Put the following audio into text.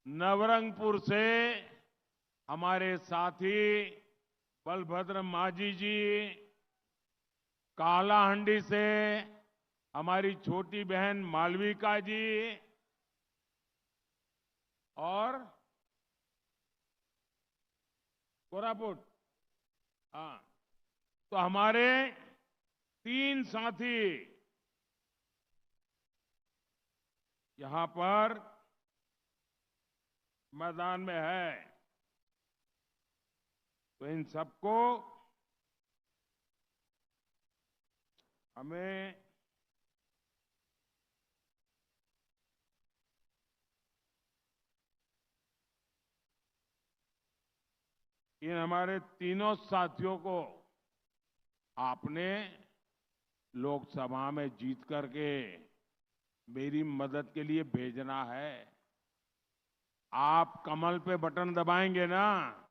नवरंगपुर से हमारे साथी बलभद्र मांझी जी, कालाहांडी से हमारी छोटी बहन मालविका जी और कोरापुट। हाँ, तो हमारे 3 साथी यहां पर मैदान में है। तो इन सबको हमें इन हमारे तीनों साथियों को आपने लोकसभा में जीत करके मेरी मदद के लिए भेजना है। आप कमल पे बटन दबाएंगे ना?